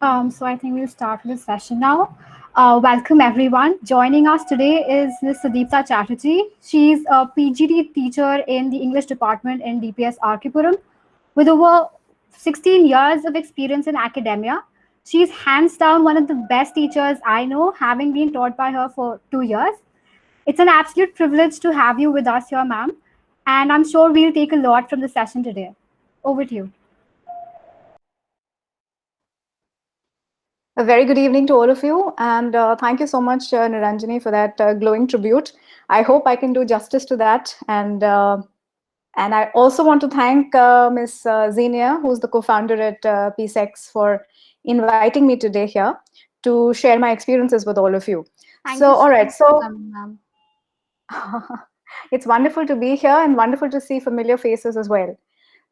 So I think we'll start with the session now. Welcome everyone. Joining us today is Ms. Sudeepta Chatterjee. She's a PGD teacher in the English department in DPS Arkipuram with over 16 years of experience in academia. She's hands down one of the best teachers I know, having been taught by her for 2 years. It's an absolute privilege to have you with us here, ma'am. And I'm sure we'll take a lot from the session today. Over to you. A very good evening to all of you, and thank you so much, Niranjani, for that glowing tribute. I hope I can do justice to that, and I also want to thank Ms. Xenia, who's the co-founder at PSEX, for inviting me today here to share my experiences with all of you. Thank So, you all so right, much for so coming, ma'am. it's wonderful to be here and wonderful to see familiar faces as well.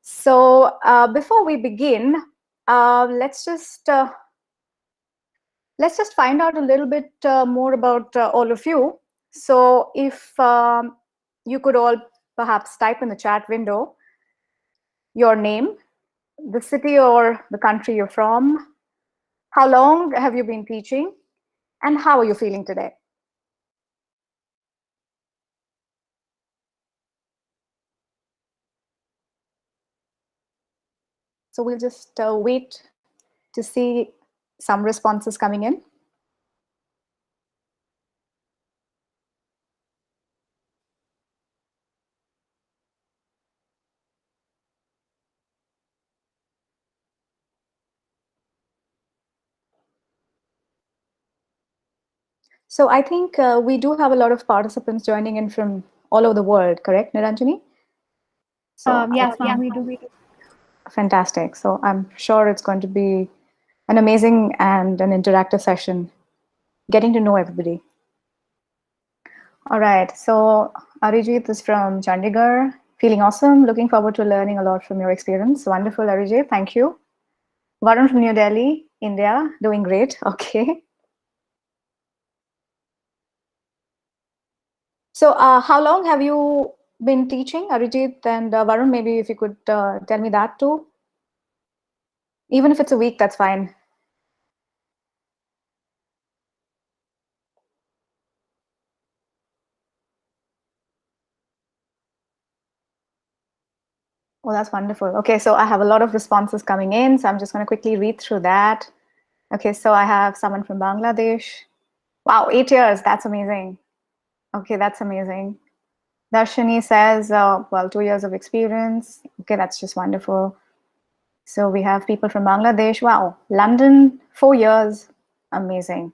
So, before we begin, let's just find out a little bit more about all of you. So if you could all perhaps type in the chat window your name, the city or the country you're from, how long have you been teaching, and how are you feeling today? So we'll just wait to see some responses coming in. So I think we do have a lot of participants joining in from all over the world, correct, Niranjani? So Yes, ma'am, we do. fantastic. So I'm sure it's going to be an amazing and an interactive session, getting to know everybody. All right. So Arijit is from Chandigarh, feeling awesome. Looking forward to learning a lot from your experience. Wonderful, Arijit. Thank you. Varun from New Delhi, India, doing great. Okay. So how long have you been teaching, Arijit and Varun? Maybe if you could tell me that too. Even if it's a week, that's fine. Oh, that's wonderful. Okay, so I have a lot of responses coming in, so I'm just going to quickly read through that. Okay, so I have someone from Bangladesh. Wow, 8 years. That's amazing. Okay, that's amazing. Darshini says, well, 2 years of experience. Okay, that's just wonderful. So we have people from Bangladesh. Wow, London, 4 years. Amazing.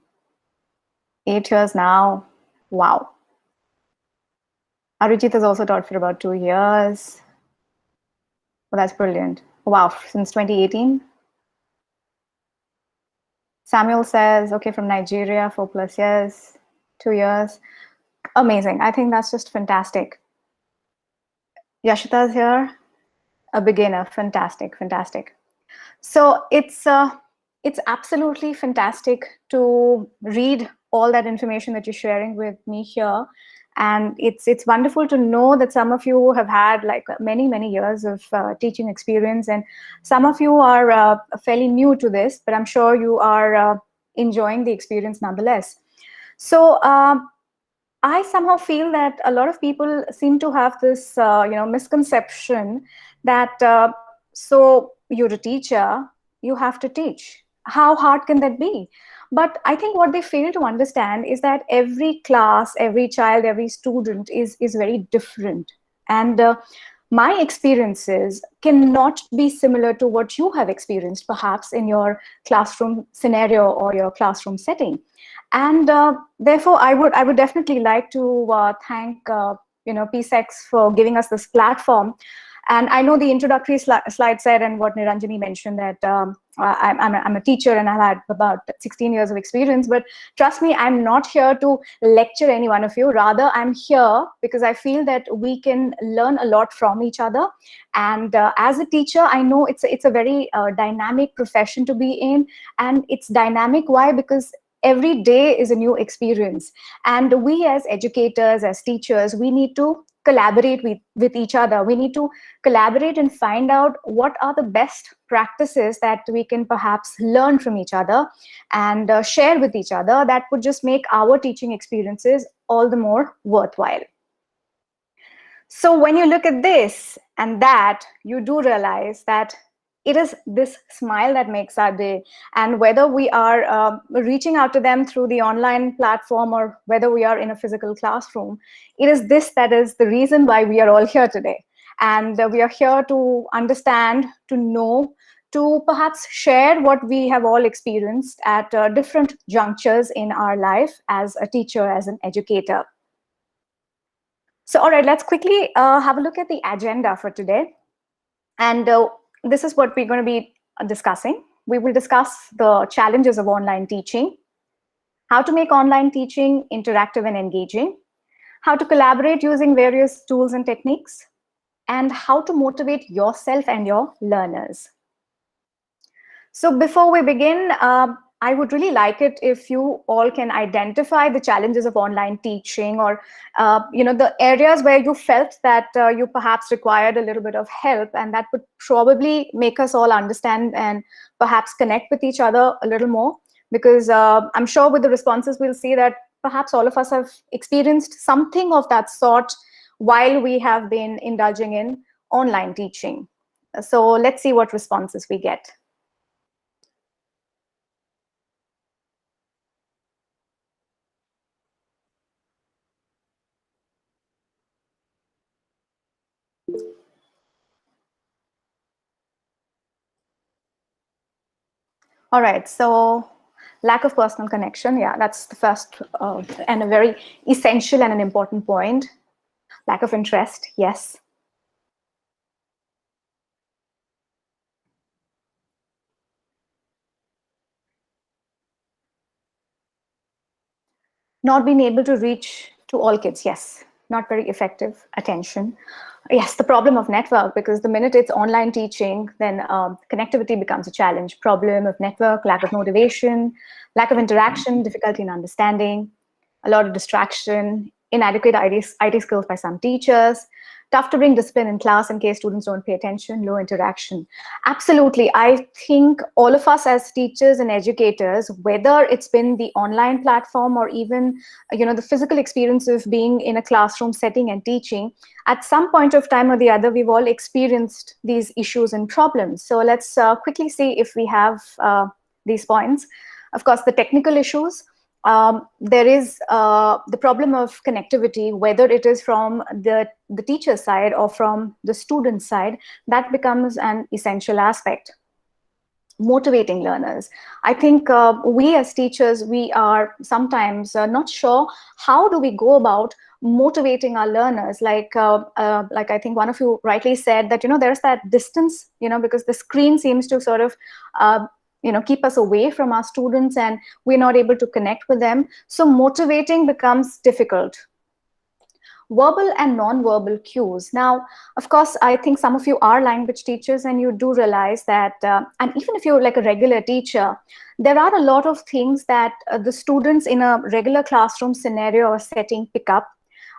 8 years now. Wow. Arijit has also taught for about 2 years. Well, that's brilliant. Wow, since 2018. Samuel says, okay, from Nigeria, 4+ years, 2 years. Amazing. I think that's just fantastic. Yashita's here, a beginner. Fantastic, fantastic. So it's absolutely fantastic to read all that information that you're sharing with me here. And it's wonderful to know that some of you have had like many years of teaching experience, and some of you are fairly new to this, but I'm sure you are enjoying the experience nonetheless. So I somehow feel that a lot of people seem to have this misconception that so you're a teacher, you have to teach. How hard can that be? But I think what they fail to understand is that every class, every child, every student is very different. And my experiences cannot be similar to what you have experienced, perhaps in your classroom scenario or your classroom setting. And therefore, I would definitely like to thank PSEX for giving us this platform. And I know the introductory slide said, and what Niranjani mentioned, that I'm a teacher and I've had about 16 years of experience. But trust me, I'm not here to lecture any one of you. Rather, I'm here because I feel that we can learn a lot from each other. And as a teacher, I know it's a very dynamic profession to be in. And it's dynamic. Why? Because every day is a new experience. And we as educators, as teachers, we need to collaborate with each other. We need to collaborate and find out what are the best practices that we can perhaps learn from each other and share with each other that would just make our teaching experiences all the more worthwhile. So when you look at this and that, you do realize that it is this smile that makes our day. And whether we are reaching out to them through the online platform or whether we are in a physical classroom, it is this that is the reason why we are all here today. And we are here to understand, to know, to perhaps share what we have all experienced at different junctures in our life as a teacher, as an educator. So, all right, let's quickly have a look at the agenda for today. And this is what we're going to be discussing. We will discuss the challenges of online teaching, how to make online teaching interactive and engaging, how to collaborate using various tools and techniques, and how to motivate yourself and your learners. So before we begin, I would really like it if you all can identify the challenges of online teaching, or the areas where you felt that you perhaps required a little bit of help, and that would probably make us all understand and perhaps connect with each other a little more, because I'm sure with the responses we'll see that perhaps all of us have experienced something of that sort while we have been indulging in online teaching. So let's see what responses we get. All right, so lack of personal connection. Yeah, that's the first and a very essential and an important point. Lack of interest, yes. Not being able to reach to all kids, yes. Not very effective attention. Yes, the problem of network, because the minute it's online teaching, then connectivity becomes a challenge. Problem of network, lack of motivation, lack of interaction, difficulty in understanding, a lot of distraction, inadequate IT skills by some teachers, tough to bring discipline in class in case students don't pay attention, low interaction. Absolutely. I think all of us as teachers and educators, whether it's been the online platform or even the physical experience of being in a classroom setting and teaching, at some point of time or the other, we've all experienced these issues and problems. So let's quickly see if we have these points. Of course, the technical issues. There is the problem of connectivity, whether it is from the teacher side or from the student side, that becomes an essential aspect. Motivating learners. I think we as teachers, we are sometimes not sure how do we go about motivating our learners. Like I think one of you rightly said that, there's that distance, because the screen seems to sort of keep us away from our students and we're not able to connect with them. So motivating becomes difficult. Verbal and non-verbal cues. Now, of course, I think some of you are language teachers and you do realize that, and even if you're like a regular teacher, there are a lot of things that the students in a regular classroom scenario or setting pick up,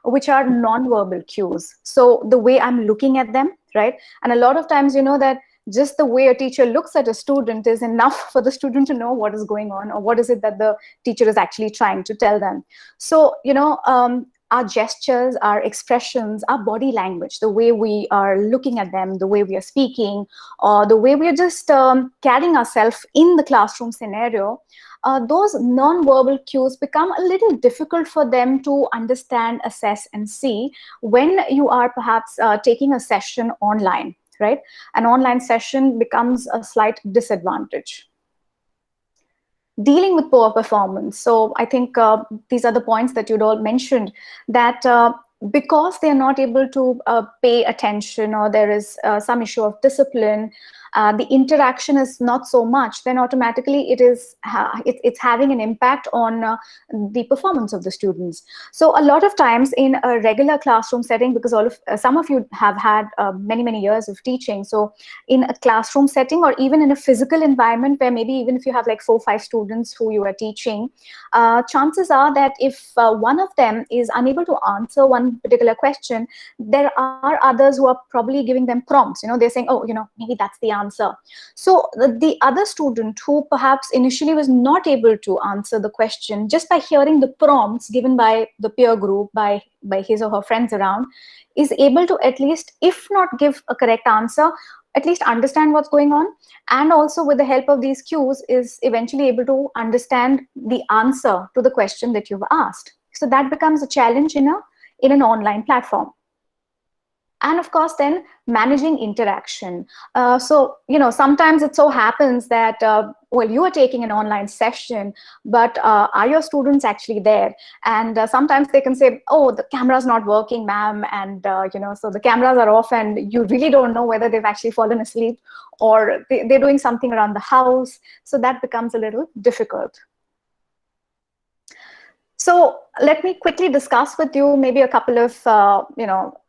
which are non-verbal cues. So the way I'm looking at them, right? And a lot of times, that just the way a teacher looks at a student is enough for the student to know what is going on or what is it that the teacher is actually trying to tell them. So, our gestures, our expressions, our body language, the way we are looking at them, the way we are speaking, or the way we are just carrying ourselves in the classroom scenario, those non-verbal cues become a little difficult for them to understand, assess, and see when you are perhaps taking a session online, right? An online session becomes a slight disadvantage. Dealing with poor performance. So I think these are the points that you'd all mentioned, that because they're not able to pay attention, or there is some issue of discipline, the interaction is not so much, then automatically it's having an impact on the performance of the students. So a lot of times in a regular classroom setting, because some of you have had many years of teaching, so in a classroom setting or even in a physical environment where maybe even if you have like 4 or 5 students who you are teaching, chances are that if one of them is unable to answer one particular question, there are others who are probably giving them prompts. They're saying, oh, maybe that's the answer. So the other student who perhaps initially was not able to answer the question, just by hearing the prompts given by the peer group, by his or her friends around, is able to at least, if not give a correct answer, at least understand what's going on, and also with the help of these cues is eventually able to understand the answer to the question that you've asked. So that becomes a challenge in an online platform. And of course, then managing interaction. So, sometimes it so happens that, well, you are taking an online session, but are your students actually there? And sometimes they can say, oh, the camera's not working, ma'am. And, so the cameras are off and you really don't know whether they've actually fallen asleep or they're doing something around the house. So that becomes a little difficult. So let me quickly discuss with you maybe a couple of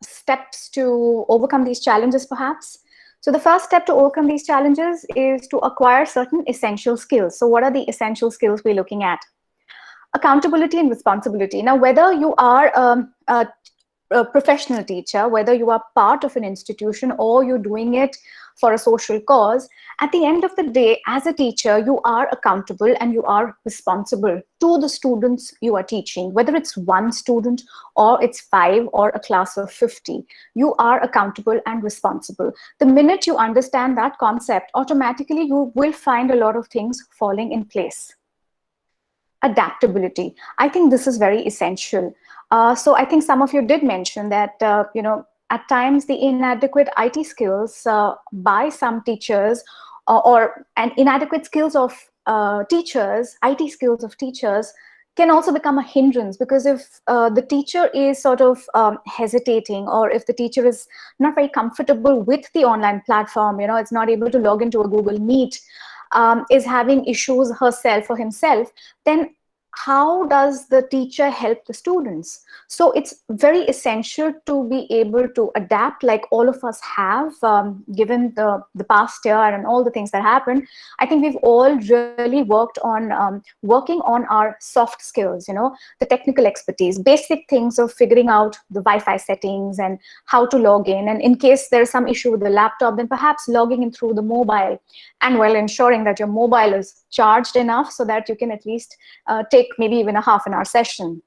steps to overcome these challenges, perhaps. So the first step to overcome these challenges is to acquire certain essential skills. So what are the essential skills we're looking at? Accountability and responsibility. Now, whether you are a professional teacher, whether you are part of an institution or you're doing it for a social cause, at the end of the day, as a teacher, you are accountable and you are responsible to the students you are teaching, whether it's one student or it's 5 or a class of 50. You are accountable and responsible. The minute you understand that concept, automatically you will find a lot of things falling in place. Adaptability. I think this is very essential. So I think some of you did mention that, at times the inadequate IT skills by some teachers and inadequate skills of teachers, IT skills of teachers, can also become a hindrance, because if the teacher is sort of hesitating, or if the teacher is not very comfortable with the online platform, it's not able to log into a Google Meet, is having issues herself or himself, then how does the teacher help the students? So it's very essential to be able to adapt, like all of us have, given the past year and all the things that happened. I think we've all really worked on working on our soft skills, the technical expertise, basic things of figuring out the Wi-Fi settings and how to log in. And in case there's some issue with the laptop, then perhaps logging in through the mobile, and while ensuring that your mobile is charged enough so that you can at least take maybe even a half-an-hour session.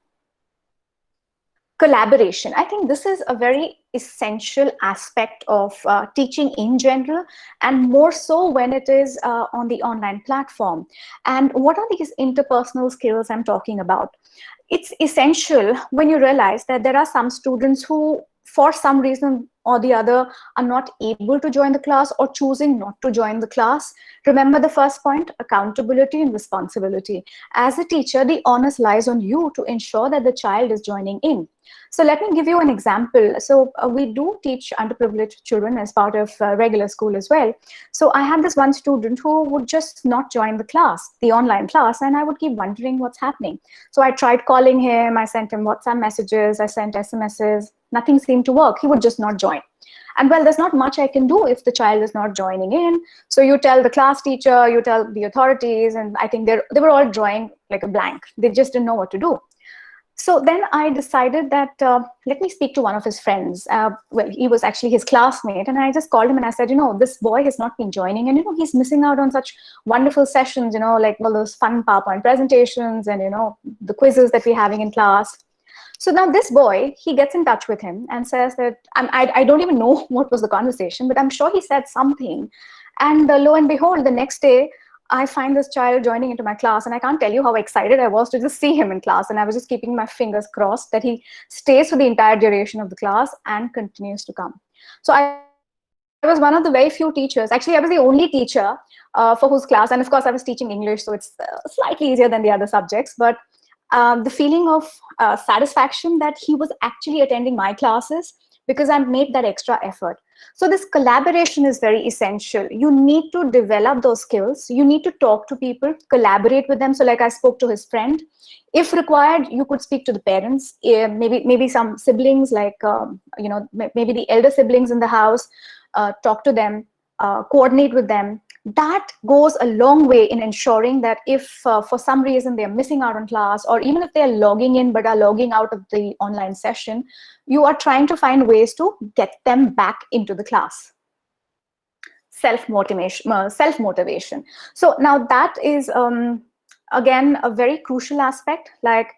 Collaboration. I think this is a very essential aspect of teaching in general, and more so when it is on the online platform. And what are these interpersonal skills I'm talking about? It's essential when you realize that there are some students who, for some reason or the other, are not able to join the class or choosing not to join the class. Remember the first point, accountability and responsibility. As a teacher, the onus lies on you to ensure that the child is joining in. So let me give you an example. So we do teach underprivileged children as part of regular school as well. So I had this one student who would just not join the class, the online class, and I would keep wondering what's happening. So I tried calling him, I sent him WhatsApp messages, I sent SMSs, nothing seemed to work. He would just not join. And well, there's not much I can do if the child is not joining in. So you tell the class teacher, you tell the authorities, and I think they were all drawing like a blank. They just didn't know what to do. So then I decided that let me speak to one of his friends. Well, he was actually his classmate, and I just called him and I said, this boy has not been joining, and he's missing out on such wonderful sessions, like all those fun PowerPoint presentations and the quizzes that we're having in class. So now this boy, he gets in touch with him and says that, I don't even know what was the conversation, but I'm sure he said something. And lo and behold, the next day, I find this child joining into my class, and I can't tell you how excited I was to just see him in class. And I was just keeping my fingers crossed that he stays for the entire duration of the class and continues to come. So I was one of the very few teachers. Actually, I was the only teacher for whose class, and of course, I was teaching English, so it's slightly easier than the other subjects. But the feeling of satisfaction that he was actually attending my classes because I made that extra effort. So this collaboration is very essential. You need to develop those skills. You need to talk to people, collaborate with them. So like I spoke to his friend. If required, you could speak to the parents, maybe some siblings, like maybe the elder siblings in the house. Talk to them, coordinate with them. That goes a long way in ensuring that if for some reason they're missing out on class, or even if they're logging in but are logging out of the online session, you are trying to find ways to get them back into the class. Self-motivation. So now that is again a very crucial aspect. Like,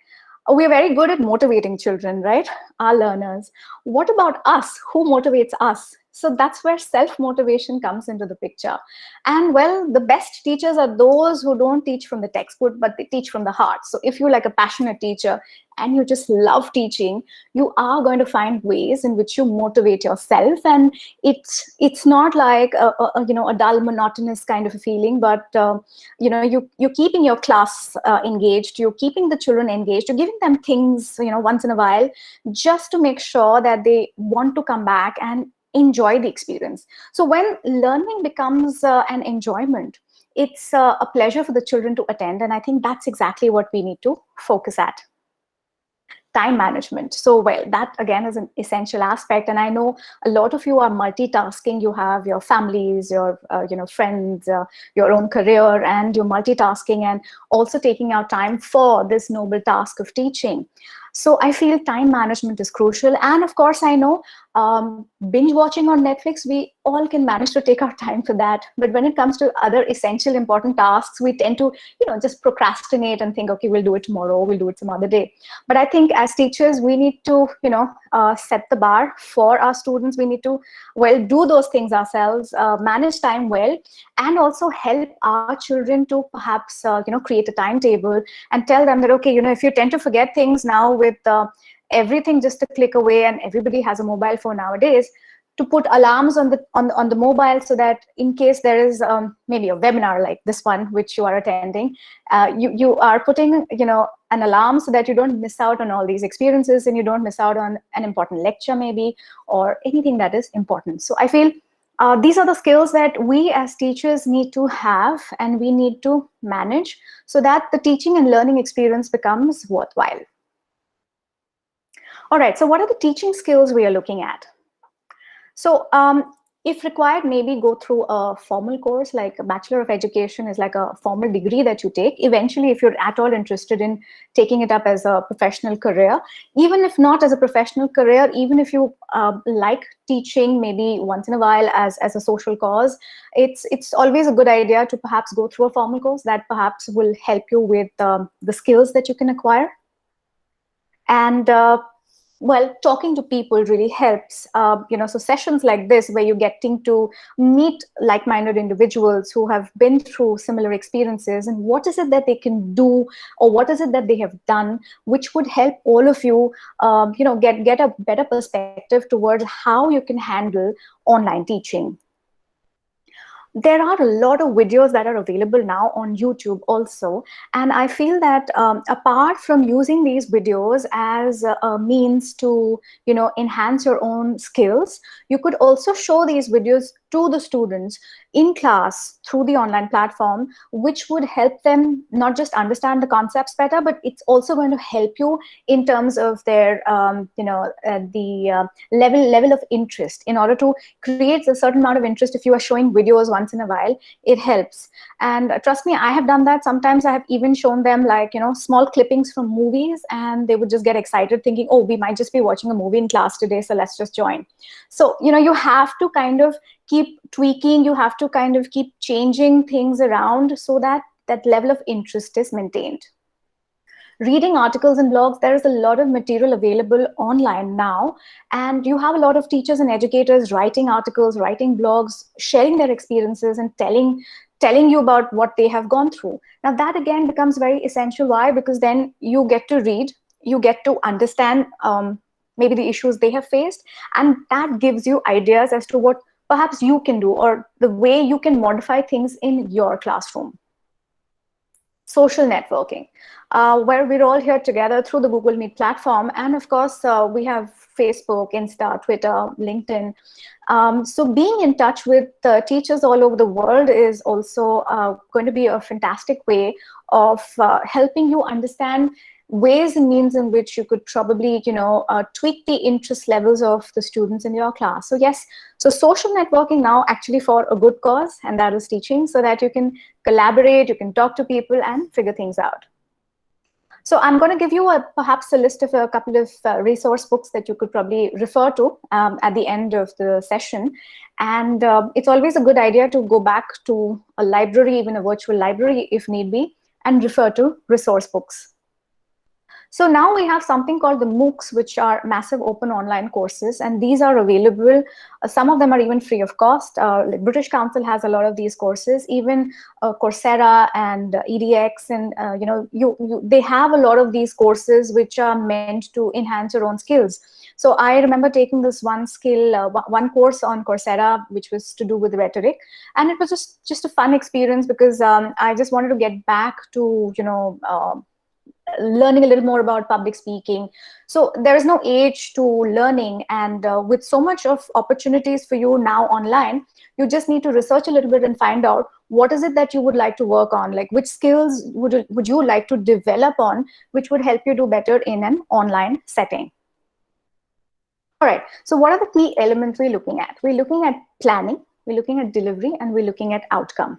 we're very good at motivating children, right? Our learners. What about us? Who motivates us? So that's where self-motivation comes into the picture. And well, the best teachers are those who don't teach from the textbook, but they teach from the heart. So if you're like a passionate teacher and you just love teaching, you are going to find ways in which you motivate yourself. And it's not like a dull, monotonous kind of a feeling, but you're keeping your class engaged, you're keeping the children engaged, you're giving them things once in a while, just to make sure that they want to come back and enjoy the experience. So when learning becomes an enjoyment, it's a pleasure for the children to attend. And I think that's exactly what we need to focus at. Time management. So, well, that again is an essential aspect. And I know a lot of you are multitasking. You have your families, your friends, your own career, and you're multitasking and also taking out time for this noble task of teaching. So I feel time management is crucial. And of course, I know binge watching on Netflix, we all can manage to take our time for that. But when it comes to other essential, important tasks, we tend to, just procrastinate and think, okay, we'll do it tomorrow, we'll do it some other day. But I think as teachers, we need to, set the bar for our students. We need to, well, do those things ourselves, manage time well, and also help our children to perhaps, create a timetable and tell them that, okay, if you tend to forget things now with everything just a click away, and everybody has a mobile phone nowadays, to put alarms on the mobile, so that in case there is maybe a webinar like this one which you are attending, you are putting an alarm so that you don't miss out on all these experiences, and you don't miss out on an important lecture maybe, or anything that is important. So I feel these are the skills that we as teachers need to have, and we need to manage, so that the teaching and learning experience becomes worthwhile. All right, so what are the teaching skills we are looking at? So if required, maybe go through a formal course, like a Bachelor of Education is like a formal degree that you take. Eventually, if you're at all interested in taking it up as a professional career, even if not as a professional career, even if you like teaching maybe once in a while as a social cause, it's always a good idea to perhaps go through a formal course that perhaps will help you with the skills that you can acquire. And well, talking to people really helps. So sessions like this, where you're getting to meet like-minded individuals who have been through similar experiences, and what is it that they can do, or what is it that they have done, which would help all of you, get a better perspective towards how you can handle online teaching. There are a lot of videos that are available now on YouTube also. And I feel that apart from using these videos as a means to, enhance your own skills, you could also show these videos to the students in class through the online platform, which would help them not just understand the concepts better, but it's also going to help you in terms of their, level of interest. In order to create a certain amount of interest, if you are showing videos once in a while, it helps. And trust me, I have done that. Sometimes I have even shown them small clippings from movies, and they would just get excited thinking, oh, we might just be watching a movie in class today, so let's just join. So, you have to kind of keep tweaking, you have to kind of keep changing things around so that that level of interest is maintained. Reading articles and blogs, there is a lot of material available online now, and you have a lot of teachers and educators writing articles, writing blogs, sharing their experiences, and telling you about what they have gone through. Now that again becomes very essential. Why? Because then you get to read, you get to understand maybe the issues they have faced, and that gives you ideas as to what perhaps you can do, or the way you can modify things in your classroom. social networking, where we're all here together through the Google Meet platform. And of course, we have Facebook, Insta, Twitter, LinkedIn. So being in touch with teachers all over the world is also going to be a fantastic way of helping you understand ways and means in which you could probably, tweak the interest levels of the students in your class. So yes, so social networking now actually for a good cause, and that is teaching, so that you can collaborate, you can talk to people and figure things out. So I'm going to give you perhaps a list of a couple of resource books that you could probably refer to at the end of the session. And it's always a good idea to go back to a library, even a virtual library if need be, and refer to resource books. So now we have something called the MOOCs, which are massive open online courses, and these are available. Some of them are even free of cost. Like British Council has a lot of these courses, even Coursera and edX, and they have a lot of these courses which are meant to enhance your own skills. So I remember taking this one course on Coursera, which was to do with rhetoric, and it was just a fun experience because I just wanted to get back to learning a little more about public speaking. So there is no age to learning, and with so much of opportunities for you now online, you just need to research a little bit and find out what is it that you would like to work on, like which skills would you like to develop on, which would help you do better in an online setting. All right, so what are the key elements we're looking at? We're looking at planning, we're looking at delivery, and we're looking at outcome.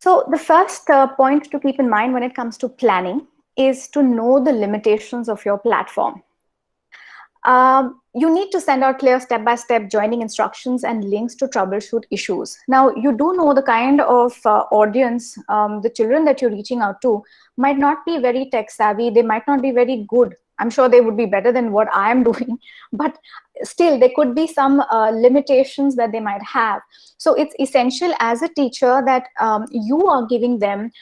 So the first point to keep in mind when it comes to planning is to know the limitations of your platform. You need to send out clear step-by-step joining instructions and links to troubleshoot issues. Now, you do know the kind of audience, the children that you're reaching out to might not be very tech savvy. They might not be very good. I'm sure they would be better than what I am doing, but still there could be some limitations that they might have. So it's essential as a teacher that you are giving them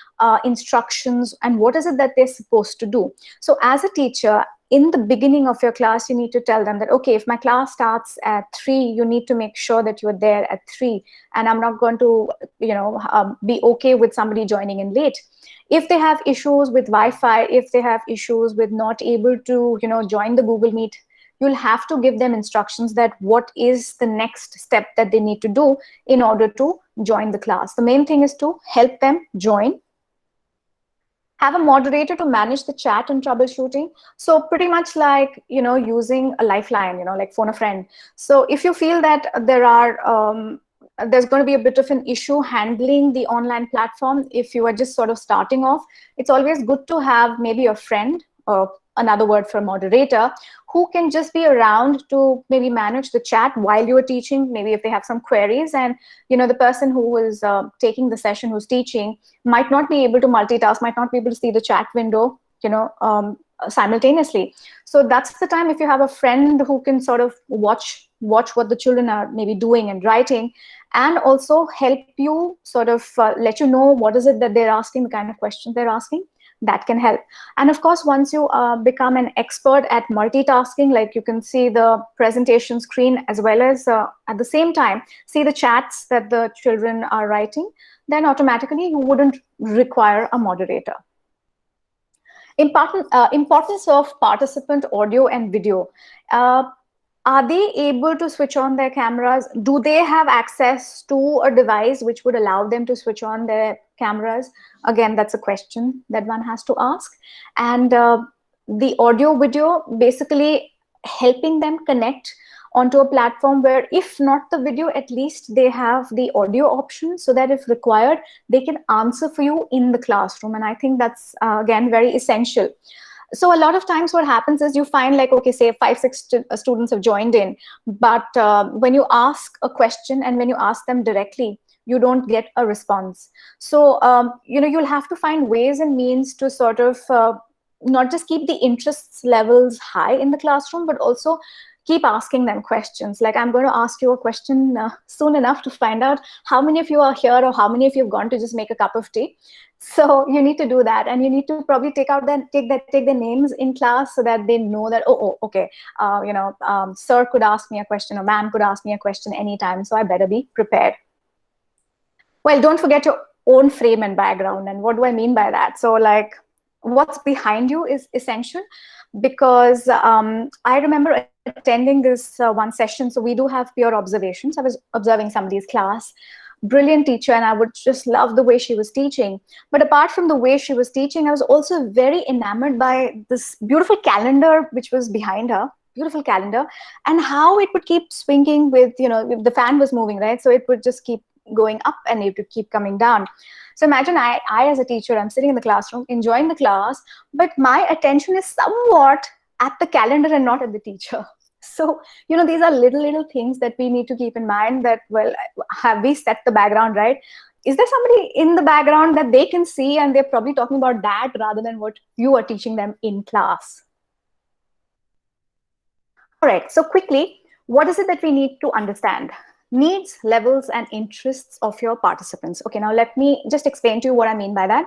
instructions and what is it that they're supposed to do. So as a teacher, in the beginning of your class, you need to tell them that, okay, if my class starts at 3, you need to make sure that you're there at 3. And I'm not going to, be okay with somebody joining in late. If they have issues with Wi-Fi, if they have issues with not able to, join the Google Meet, you'll have to give them instructions that what is the next step that they need to do in order to join the class. The main thing is to help them join. Have a moderator to manage the chat and troubleshooting. So pretty much like, using a lifeline, like phone a friend. So if you feel that there's going to be a bit of an issue handling the online platform, if you are just sort of starting off, it's always good to have maybe a friend, or another word for moderator, who can just be around to maybe manage the chat while you're teaching, maybe if they have some queries. And, the person who is taking the session, who's teaching, might not be able to multitask, might not be able to see the chat window, simultaneously. So that's the time, if you have a friend who can sort of watch what the children are maybe doing and writing, and also help you sort of let you know what is it that they're asking, the kind of questions they're asking, that can help. And of course, once you become an expert at multitasking, like you can see the presentation screen as well as at the same time see the chats that the children are writing, then automatically you wouldn't require a moderator. Importance of participant audio and video. Are they able to switch on their cameras? Do they have access to a device which would allow them to switch on their cameras? Again, that's a question that one has to ask. And the audio video, basically helping them connect onto a platform where, if not the video, at least they have the audio option, so that if required, they can answer for you in the classroom. And I think that's, again, very essential. So a lot of times what happens is you find, like, okay, say 5-6 students have joined in, but when you ask a question and when you ask them directly, you don't get a response. So, you'll have to find ways and means to sort of not just keep the interest levels high in the classroom, but also keep asking them questions. Like, I'm going to ask you a question soon enough to find out how many of you are here or how many of you have gone to just make a cup of tea. So you need to do that, and you need to probably take their names in class so that they know that, okay, sir could ask me a question, or ma'am could ask me a question anytime, so I better be prepared. Well, don't forget to own frame and background. And what do I mean by that? So like what's behind you is essential, because I remember attending this one session. So we do have peer observations. I was observing somebody's class, brilliant teacher, and I would just love the way she was teaching. But apart from the way she was teaching, I was also very enamored by this beautiful calendar which was behind her, beautiful calendar, and how it would keep swinging with, if the fan was moving, right? So it would just keep going up and it would keep coming down. So imagine I as a teacher, I'm sitting in the classroom enjoying the class, but my attention is somewhat at the calendar and not at the teacher. So, these are little things that we need to keep in mind, that, well, have we set the background right? Is there somebody in the background that they can see and they're probably talking about that rather than what you are teaching them in class? All right, so quickly, what is it that we need to understand? Needs, levels, and interests of your participants. Okay, now let me just explain to you what I mean by that.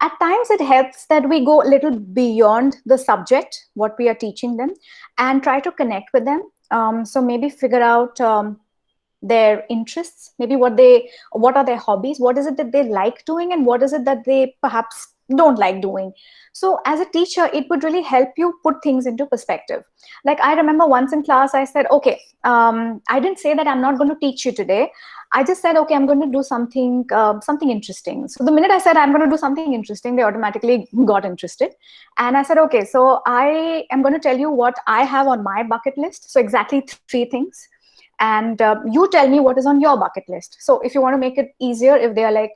At times, it helps that we go a little beyond the subject, what we are teaching them, and try to connect with them. So maybe figure out their interests, maybe what are their hobbies, what is it that they like doing, and what is it that they perhaps don't like doing. So as a teacher, it would really help you put things into perspective. Like I remember once in class, I said, okay, I didn't say that I'm not going to teach you today. I just said, okay, I'm going to do something interesting. So the minute I said I'm going to do something interesting, they automatically got interested. And I said, okay, so I am going to tell you what I have on my bucket list. So exactly 3 things. And you tell me what is on your bucket list. So if you want to make it easier, if they are like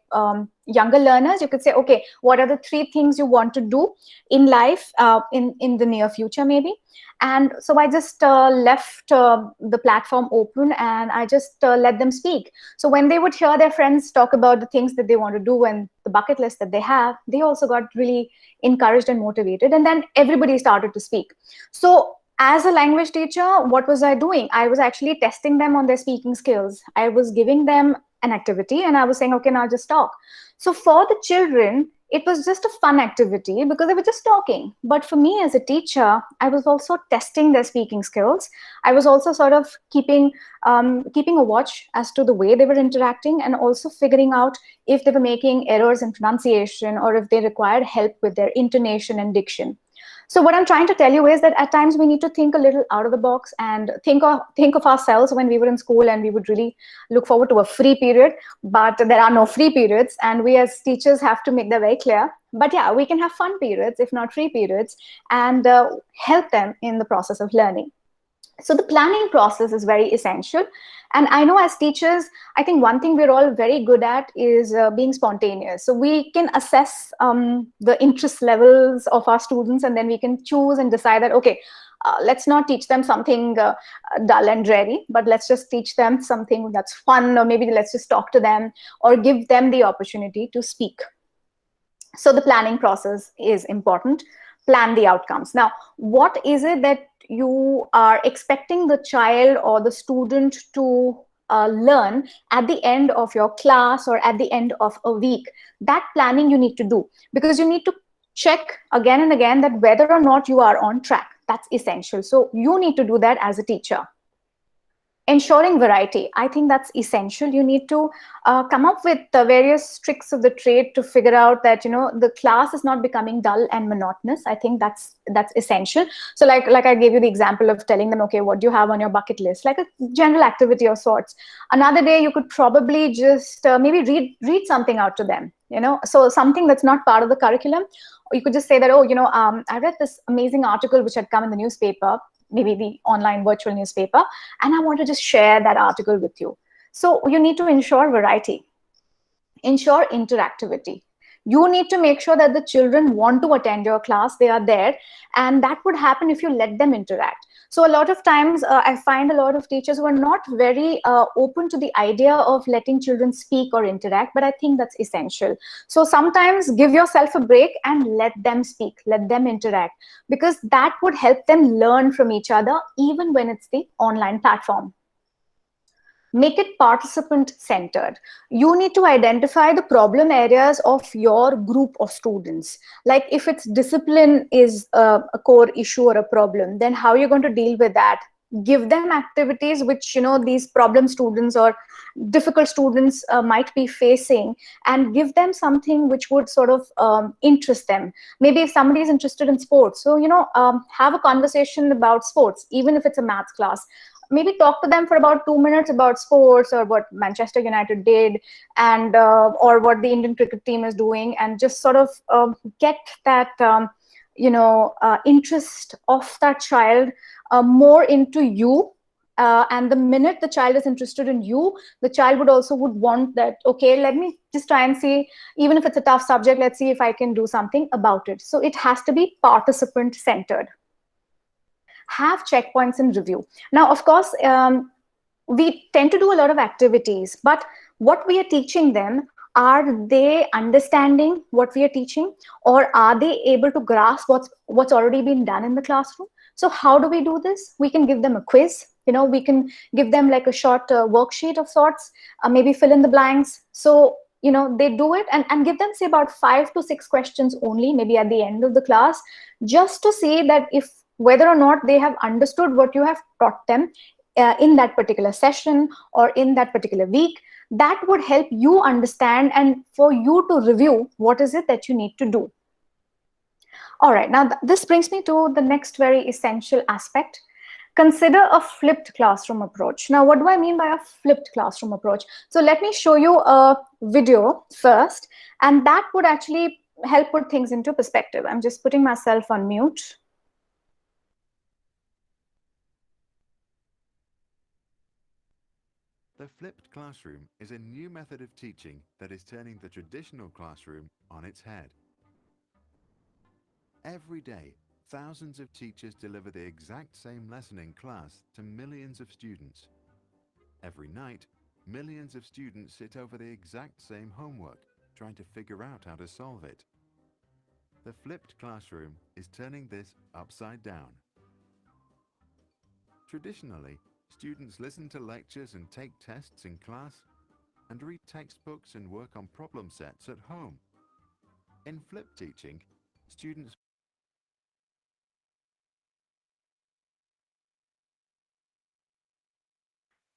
younger learners, you could say, okay, what are the 3 things you want to do in life in the near future maybe? And so I just left the platform open, and I just let them speak. So when they would hear their friends talk about the things that they want to do and the bucket list that they have, they also got really encouraged and motivated. And then everybody started to speak. So as a language teacher, what was I doing? I was actually testing them on their speaking skills. I was giving them an activity and I was saying, okay, now just talk. So for the children, it was just a fun activity because they were just talking. But for me as a teacher, I was also testing their speaking skills. I was also sort of keeping a watch as to the way they were interacting, and also figuring out if they were making errors in pronunciation or if they required help with their intonation and diction. So what I'm trying to tell you is that at times we need to think a little out of the box and think of ourselves when we were in school and we would really look forward to a free period, but there are no free periods, and we as teachers have to make that very clear. But yeah, we can have fun periods, if not free periods, and help them in the process of learning. So the planning process is very essential. And I know as teachers, I think one thing we're all very good at is being spontaneous. So we can assess the interest levels of our students, and then we can choose and decide that, okay, let's not teach them something dull and dreary, but let's just teach them something that's fun, or maybe let's just talk to them or give them the opportunity to speak. So the planning process is important. Plan the outcomes. Now, what is it that you are expecting the child or the student to learn at the end of your class or at the end of a week? That planning you need to do, because you need to check again and again that whether or not you are on track. That's essential. So you need to do that as a teacher. Ensuring variety, I think that's essential. You need to come up with the various tricks of the trade to figure out that the class is not becoming dull and monotonous. I think that's essential. So like I gave you the example of telling them, okay, what do you have on your bucket list, like a general activity of sorts. Another day you could probably just maybe read something out to them, so something that's not part of the curriculum. Or you could just say that, oh, I read this amazing article which had come in the newspaper, maybe the online virtual newspaper, and I want to just share that article with you. So you need to ensure variety, ensure interactivity. You need to make sure that the children want to attend your class, they are there, and that would happen if you let them interact. So a lot of times I find a lot of teachers who are not very open to the idea of letting children speak or interact, but I think that's essential. So sometimes give yourself a break and let them speak, let them interact, because that would help them learn from each other, even when it's the online platform. Make it participant centered. You need to identify the problem areas of your group of students. Like if it's discipline is a core issue or a problem, then how you're going to deal with that. give them activities which, these problem students or difficult students might be facing, and give them something which would sort of interest them. Maybe if somebody is interested in sports, so have a conversation about sports, even if it's a maths class. Maybe talk to them for about 2 minutes about sports, or what Manchester United did, and or what the Indian cricket team is doing, and just sort of get that interest of that child more into you. And the minute the child is interested in you, the child would want that, okay, let me just try and see, even if it's a tough subject, let's see if I can do something about it. So it has to be participant centered. Have checkpoints in review. Now, of course, we tend to do a lot of activities, but what we are teaching them, are they understanding what we are teaching, or are they able to grasp what's already been done in the classroom? So how do we do this? We can give them a quiz. We can give them like a short worksheet of sorts, maybe fill in the blanks. So they do it, and give them, say, about 5 to 6 questions only, maybe at the end of the class, just to see that if whether or not they have understood what you have taught them in that particular session or in that particular week. That would help you understand, and for you to review what is it that you need to do. All right, now this brings me to the next very essential aspect. Consider a flipped classroom approach. Now, what do I mean by a flipped classroom approach? So let me show you a video first, and that would actually help put things into perspective. I'm just putting myself on mute. The flipped classroom is a new method of teaching that is turning the traditional classroom on its head. Every day, thousands of teachers deliver the exact same lesson in class to millions of students. Every night, millions of students sit over the exact same homework, trying to figure out how to solve it. The flipped classroom is turning this upside down. Traditionally, students listen to lectures and take tests in class, and read textbooks and work on problem sets at home. In flipped teaching, students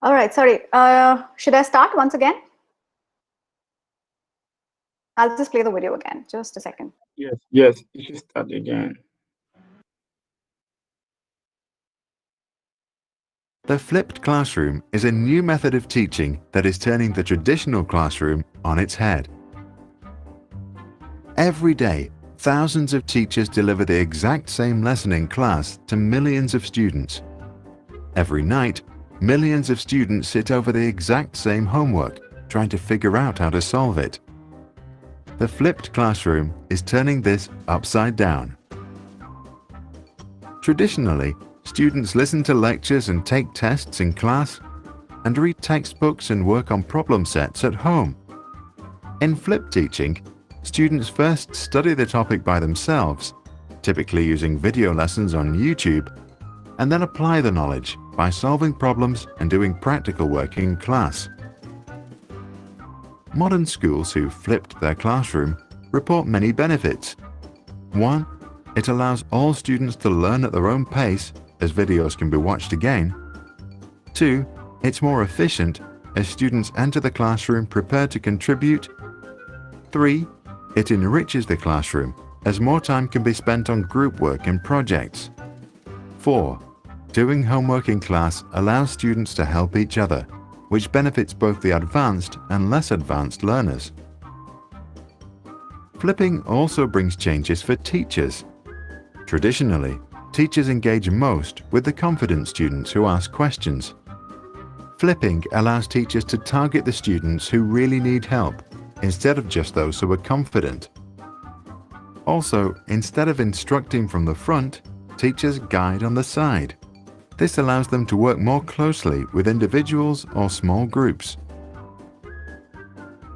All right, sorry. Should I start once again? I'll just play the video again. Just a second. Yes, you should start again. The flipped classroom is a new method of teaching that is turning the traditional classroom on its head. Every day, thousands of teachers deliver the exact same lesson in class to millions of students. Every night, millions of students sit over the exact same homework, trying to figure out how to solve it. The flipped classroom is turning this upside down. Traditionally, students listen to lectures and take tests in class, and read textbooks and work on problem sets at home. In flipped teaching, students first study the topic by themselves, typically using video lessons on YouTube, and then apply the knowledge by solving problems and doing practical work in class. Modern schools who flipped their classroom report many benefits. 1. It allows all students to learn at their own pace, as videos can be watched again. 2. It's more efficient, as students enter the classroom prepared to contribute. 3. It enriches the classroom, as more time can be spent on group work and projects. 4. Doing homework in class allows students to help each other, which benefits both the advanced and less advanced learners. Flipping also brings changes for teachers. Traditionally, teachers engage most with the confident students who ask questions. Flipping allows teachers to target the students who really need help, instead of just those who are confident. Also, instead of instructing from the front, teachers guide on the side. This allows them to work more closely with individuals or small groups.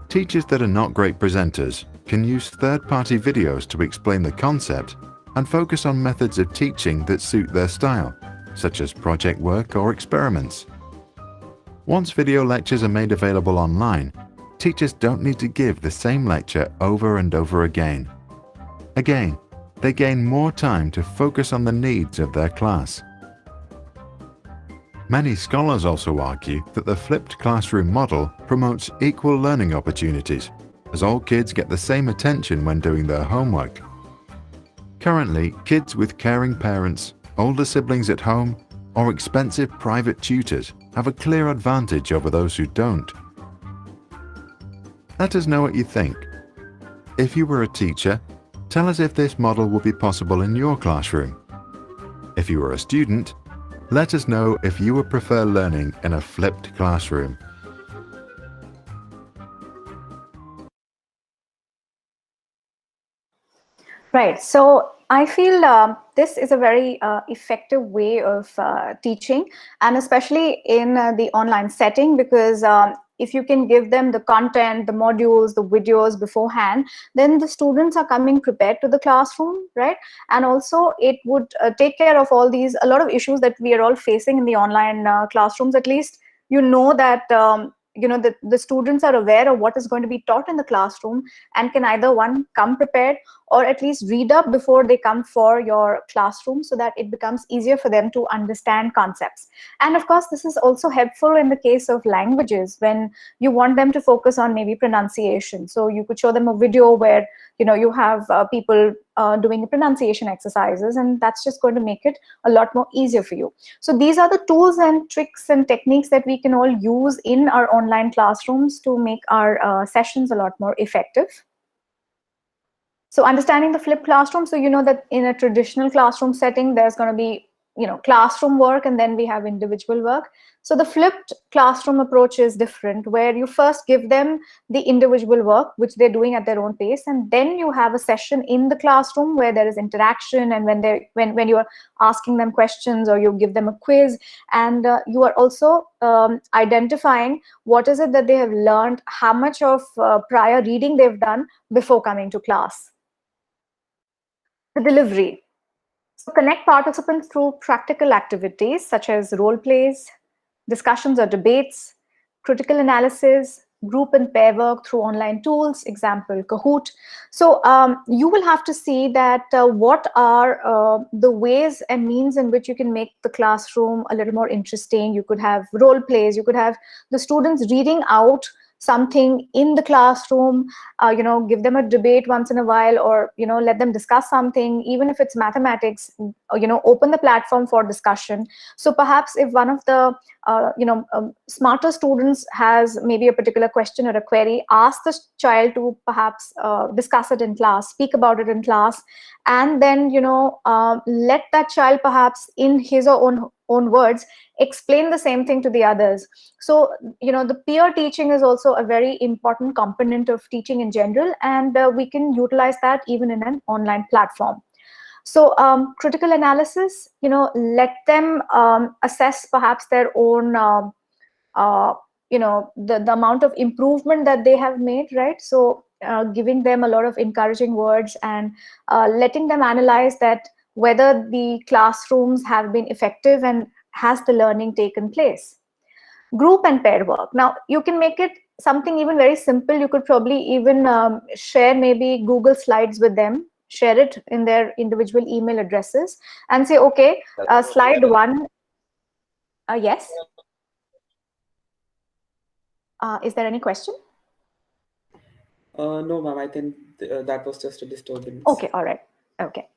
Teachers that are not great presenters can use third-party videos to explain the concept and focus on methods of teaching that suit their style, such as project work or experiments. Once video lectures are made available online, teachers don't need to give the same lecture over and over again. Again, they gain more time to focus on the needs of their class. Many scholars also argue that the flipped classroom model promotes equal learning opportunities, as all kids get the same attention when doing their homework. Currently, kids with caring parents, older siblings at home, or expensive private tutors have a clear advantage over those who don't. Let us know what you think. If you were a teacher, tell us if this model would be possible in your classroom. If you were a student, let us know if you would prefer learning in a flipped classroom. Right. So I feel this is a very effective way of teaching, and especially in the online setting, because if you can give them the content, the modules, the videos beforehand, then the students are coming prepared to the classroom, right? And also it would take care of all these, a lot of issues that we are all facing in the online classrooms. At least you know that the students are aware of what is going to be taught in the classroom, and can either one come prepared or at least read up before they come for your classroom, so that it becomes easier for them to understand concepts. And of course, this is also helpful in the case of languages, when you want them to focus on maybe pronunciation. So you could show them a video where you have people doing pronunciation exercises, and that's just going to make it a lot more easier for you. So these are the tools and tricks and techniques that we can all use in our online classrooms to make our sessions a lot more effective. So understanding the flipped classroom, so you know that in a traditional classroom setting, there's going to be classroom work, and then we have individual work. So the flipped classroom approach is different, where you first give them the individual work, which they're doing at their own pace, and then you have a session in the classroom where there is interaction, and when you are asking them questions, or you give them a quiz, and you are also identifying what is it that they have learned, how much of prior reading they've done before coming to class. The delivery. So connect participants through practical activities such as role plays, discussions or debates, critical analysis, group and pair work through online tools, example Kahoot. So you will have to see that what are the ways and means in which you can make the classroom a little more interesting. You could have role plays, you could have the students reading out something in the classroom, give them a debate once in a while, or let them discuss something, even if it's mathematics, open the platform for discussion. So perhaps if one of the smarter students has maybe a particular question or a query, ask the child to perhaps discuss it in class, speak about it in class, and then let that child perhaps in his or own words explain the same thing to the others. So the peer teaching is also a very important component of teaching in general, and we can utilize that even in an online platform. So critical analysis, let them assess perhaps their own the amount of improvement that they have made, right? So giving them a lot of encouraging words, and letting them analyze that whether the classrooms have been effective and has the learning taken place. Group and pair work. Now you can make it something even very simple. You could probably even share maybe Google Slides with them, share it in their individual email addresses, and say, okay, slide one. Yes. Is there any question? No, ma'am. I think that was just a disturbance. Okay. All right. Okay.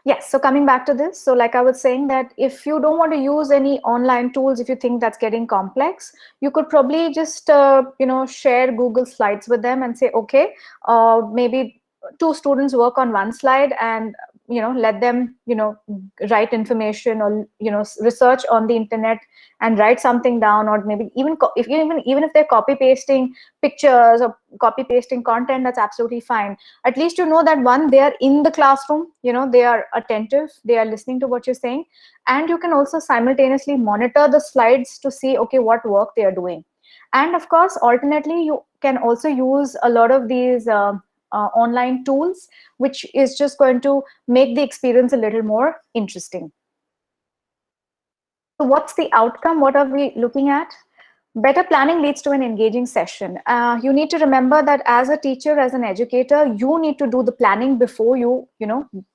Yes, so coming back to this, so like I was saying, that if you don't want to use any online tools, if you think that's getting complex, you could probably just share Google Slides with them and say, okay, maybe 2 students work on one slide, and let them write information, or research on the internet and write something down, or maybe even if they're copy pasting pictures or copy pasting content, that's absolutely fine. At least that one, they are in the classroom, they are attentive, they are listening to what you're saying, and you can also simultaneously monitor the slides to see, okay, what work they are doing. And of course, alternately, you can also use a lot of these online tools, which is just going to make the experience a little more interesting. So what's the outcome? What are we looking at? Better planning leads to an engaging session. You need to remember that as a teacher, as an educator, you need to do the planning before you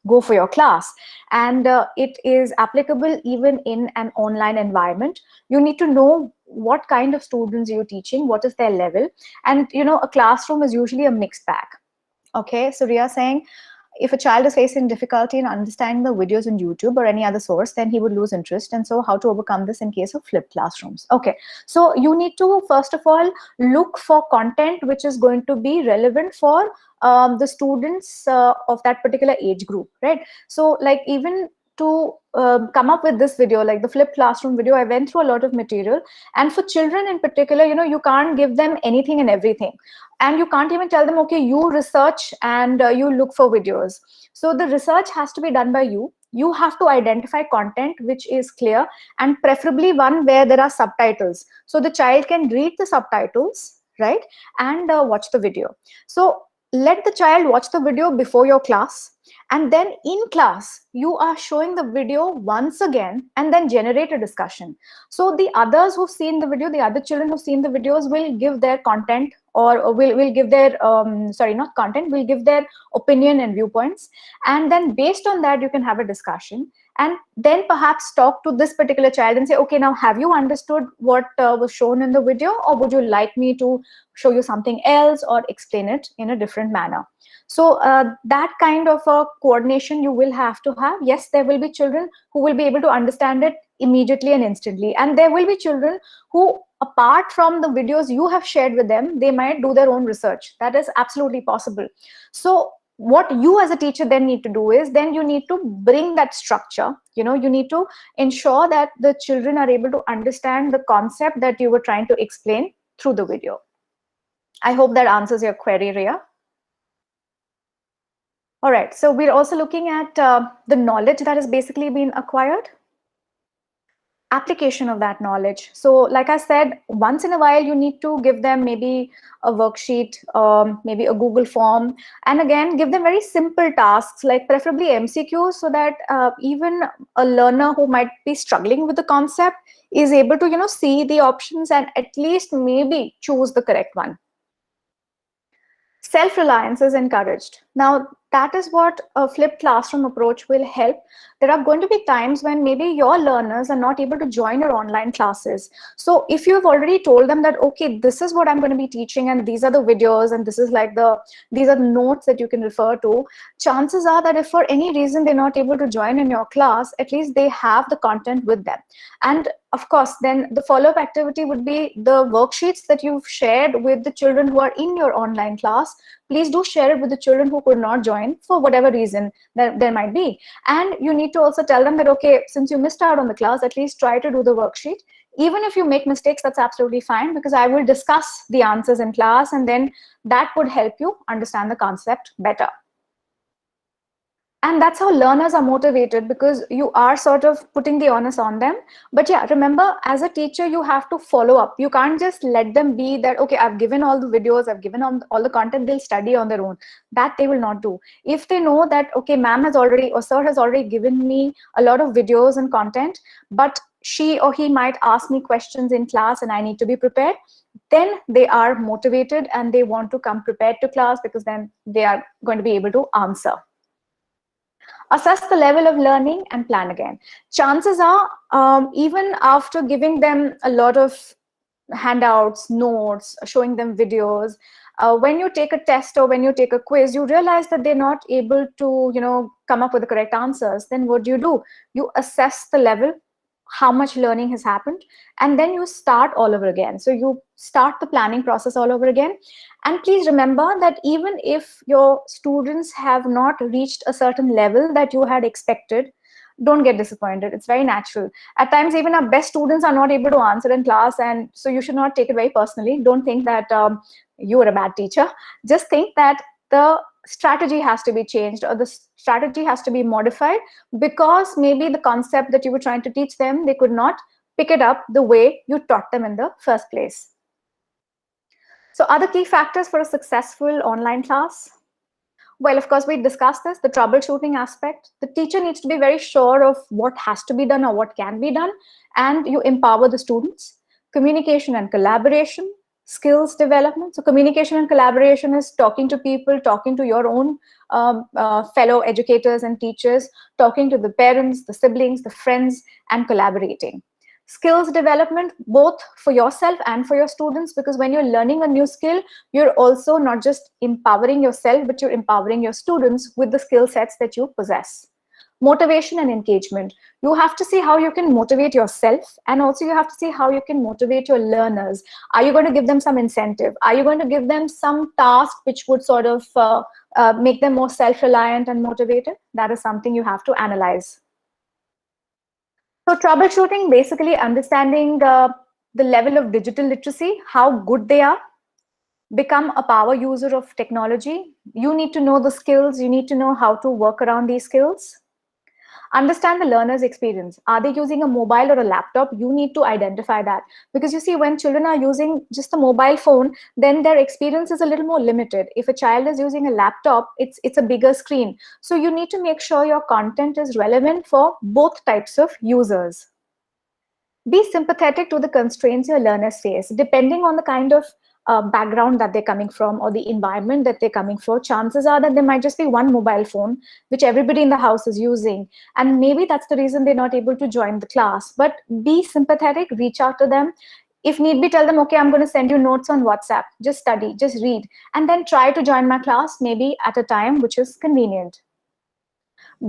go for your class. And it is applicable even in an online environment. You need to know what kind of students you're teaching, what is their level. And a classroom is usually a mixed bag. Okay, so Ria saying, if a child is facing difficulty in understanding the videos on YouTube or any other source, then he would lose interest. And so how to overcome this in case of flipped classrooms? Okay, so you need to, first of all, look for content which is going to be relevant for the students of that particular age group, right? So like even to come up with this video, like the flipped classroom video, I went through a lot of material. And for children in particular, you can't give them anything and everything. And you can't even tell them, okay, you research and you look for videos. So the research has to be done by you. You have to identify content which is clear, and preferably one where there are subtitles, so the child can read the subtitles, right, and watch the video. So let the child watch the video before your class, and then in class you are showing the video once again, and then generate a discussion. So the others who've seen the video, the other children who've seen the videos, will give their content, or will give their sorry, not content, will give their opinion and viewpoints. And then based on that, you can have a discussion, and then perhaps talk to this particular child and say, okay, now have you understood what was shown in the video, or would you like me to show you something else or explain it in a different manner? So that kind of a coordination you will have to have. Yes, there will be children who will be able to understand it immediately and instantly, and there will be children who, apart from the videos you have shared with them, they might do their own research. That is absolutely possible. So what you as a teacher then need to do is, then you need to bring that structure. You need to ensure that the children are able to understand the concept that you were trying to explain through the video. I hope that answers your query, Ria. All right, so we're also looking at the knowledge that has basically been acquired. Application of that knowledge. So like I said, once in a while you need to give them maybe a worksheet, maybe a Google form, and again give them very simple tasks, like preferably MCQs, so that even a learner who might be struggling with the concept is able to see the options and at least maybe choose the correct one. Self-reliance is encouraged. Now, that is what a flipped classroom approach will help. There are going to be times when maybe your learners are not able to join your online classes. So if you've already told them that, okay, this is what I'm going to be teaching, and these are the videos, and this is like these are the notes that you can refer to, chances are that if for any reason they're not able to join in your class, at least they have the content with them. And of course, then the follow-up activity would be the worksheets that you've shared with the children who are in your online class. Please do share it with the children who could not join for whatever reason that there might be. And you need to also tell them that, okay, since you missed out on the class, at least try to do the worksheet. Even if you make mistakes, that's absolutely fine, because I will discuss the answers in class, and then that would help you understand the concept better. And that's how learners are motivated, because you are sort of putting the onus on them. But yeah, remember, as a teacher, you have to follow up. You can't just let them be that, okay, I've given all the videos, I've given all the content, they'll study on their own. That they will not do. If they know that, okay, ma'am has already, or sir has already given me a lot of videos and content, but she or he might ask me questions in class and I need to be prepared, then they are motivated and they want to come prepared to class, because then they are going to be able to answer. Assess the level of learning and plan again. Chances are, even after giving them a lot of handouts, notes, showing them videos, when you take a test or when you take a quiz, you realize that they're not able to, come up with the correct answers. Then what do? You assess the level, how much learning has happened, and then you start all over again. So you start the planning process all over again. And please remember that even if your students have not reached a certain level that you had expected, don't get disappointed. It's very natural. At times, even our best students are not able to answer in class, and so you should not take it very personally. Don't think that you are a bad teacher. Just think that the strategy has to be changed, or the strategy has to be modified, because maybe the concept that you were trying to teach them, they could not pick it up the way you taught them in the first place. So other key factors for a successful online class? Well, of course, we discussed this, the troubleshooting aspect. The teacher needs to be very sure of what has to be done or what can be done, and you empower the students. communication and collaboration, skills development. So communication and collaboration is talking to people, talking to your own fellow educators and teachers, talking to the parents, the siblings, the friends, and collaborating. Skills development, both for yourself and for your students, because when you're learning a new skill, you're also not just empowering yourself, but you're empowering your students with the skill sets that you possess. Motivation and engagement. You have to see how you can motivate yourself, and also you have to see how you can motivate your learners. Are you going to give them some incentive? Are you going to give them some task which would sort of make them more self-reliant and motivated? That is something you have to analyze. So troubleshooting, basically understanding the level of digital literacy, how good they are. Become a power user of technology. You need to know the skills. You need to know how to work around these skills. Understand the learner's experience. Are they using a mobile or a laptop? You need to identify that. Because you see, when children are using just a mobile phone, then their experience is a little more limited. If a child is using a laptop, it's a bigger screen. So you need to make sure your content is relevant for both types of users. Be sympathetic to the constraints your learners face. Depending on the kind of background that they're coming from or the environment that they're coming for, chances are that there might just be one mobile phone which everybody in the house is using, and maybe that's the reason they're not able to join the class. But be sympathetic, reach out to them. If need be, tell them, okay, I'm going to send you notes on WhatsApp, just study, just read, and then try to join my class maybe at a time which is convenient.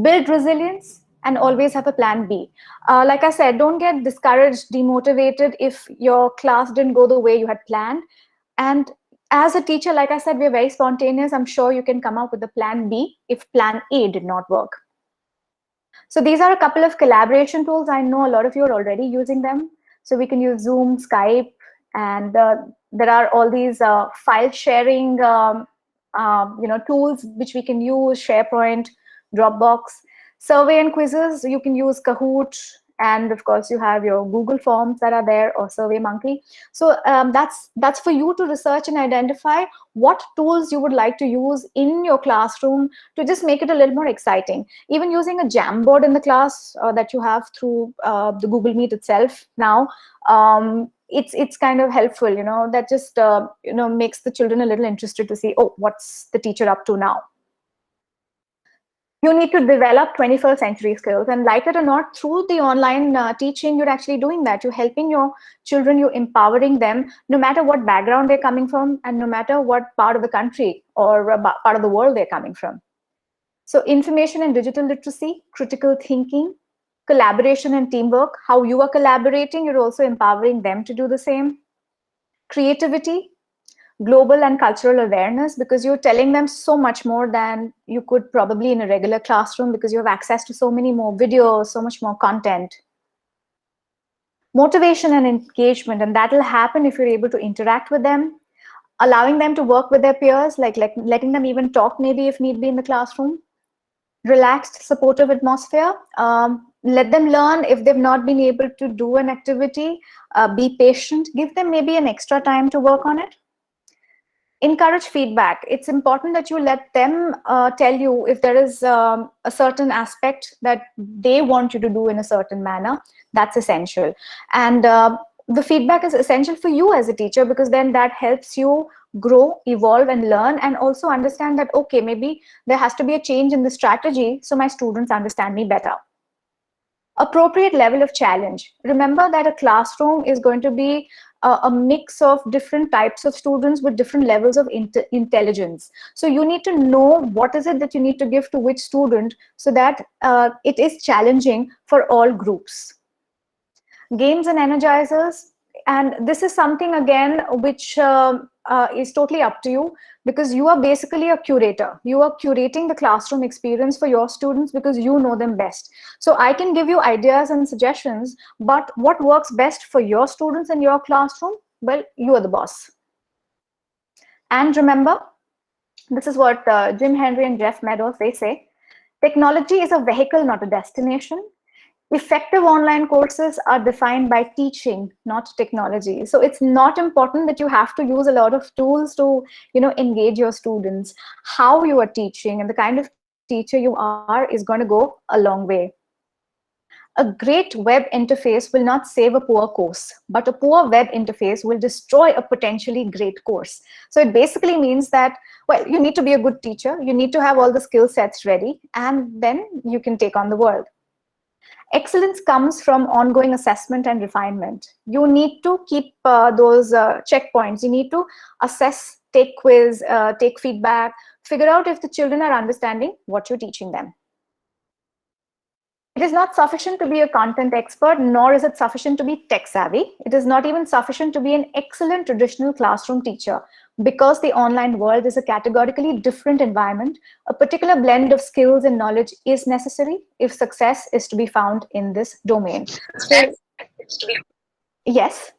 Build resilience and always have a plan B. Like I said, don't get discouraged, demotivated if your class didn't go the way you had planned. And as a teacher, like I said, we're very spontaneous. I'm sure you can come up with a plan B if plan A did not work. So these are a couple of collaboration tools. I know a lot of you are already using them. So we can use Zoom, Skype, and there are all these file sharing tools which we can use, SharePoint, Dropbox. Survey and quizzes, you can use Kahoot, and of course you have your Google Forms that are there, or SurveyMonkey. So that's for you to research and identify what tools you would like to use in your classroom to just make it a little more exciting. Even using a Jamboard in the class that you have through the Google Meet itself now, it's kind of helpful, that just makes the children a little interested to see, oh, what's the teacher up to now. You need to develop 21st century skills, and like it or not, through the online teaching, you're actually doing that. You're helping your children, you're empowering them, no matter what background they're coming from, and no matter what part of the country or part of the world they're coming from. So information and digital literacy, critical thinking, collaboration and teamwork. How you are collaborating, you're also empowering them to do the same. Creativity, global and cultural awareness, because you're telling them so much more than you could probably in a regular classroom, because you have access to so many more videos, so much more content. Motivation and engagement, and that will happen if you're able to interact with them, allowing them to work with their peers, like letting them even talk maybe if need be in the classroom. Relaxed, supportive atmosphere. Let them learn. If they've not been able to do an activity, be patient, give them maybe an extra time to work on it. Encourage feedback. It's important that you let them tell you if there is a certain aspect that they want you to do in a certain manner. That's essential. And the feedback is essential for you as a teacher, because then that helps you grow, evolve, and learn, and also understand that, okay, maybe there has to be a change in the strategy so my students understand me better. Appropriate level of challenge. Remember that a classroom is going to be a mix of different types of students with different levels of intelligence. So you need to know what is it that you need to give to which student, so that it is challenging for all groups. Games and energizers. And this is something, again, which is totally up to you, because you are basically a curator. You are curating the classroom experience for your students because you know them best. So I can give you ideas and suggestions, but what works best for your students in your classroom? Well, you are the boss. And remember, this is what Jim Henry and Jeff Meadows, they say, technology is a vehicle, not a destination. Effective online courses are defined by teaching, not technology. So it's not important that you have to use a lot of tools to, engage your students. How you are teaching and the kind of teacher you are is going to go a long way. A great web interface will not save a poor course, but a poor web interface will destroy a potentially great course. So it basically means that, well, you need to be a good teacher, you need to have all the skill sets ready, and then you can take on the world. Excellence comes from ongoing assessment and refinement. You need to keep those checkpoints. You need to assess, take quiz, take feedback, figure out if the children are understanding what you're teaching them. It is not sufficient to be a content expert, nor is it sufficient to be tech savvy. It is not even sufficient to be an excellent traditional classroom teacher, because the online world is a categorically different environment. A particular blend of skills and knowledge is necessary if success is to be found in this domain. So, yes.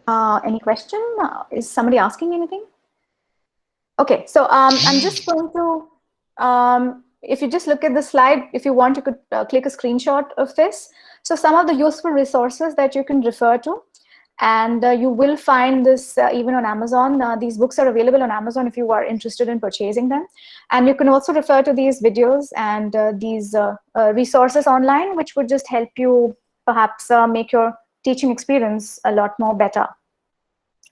Any question? Is somebody asking anything? Okay, so I'm just going to, if you just look at the slide, if you want, you could click a screenshot of this. So some of the useful resources that you can refer to, and you will find this even on Amazon. These books are available on Amazon if you are interested in purchasing them. And you can also refer to these videos and these resources online, which would just help you perhaps make your teaching experience a lot more better.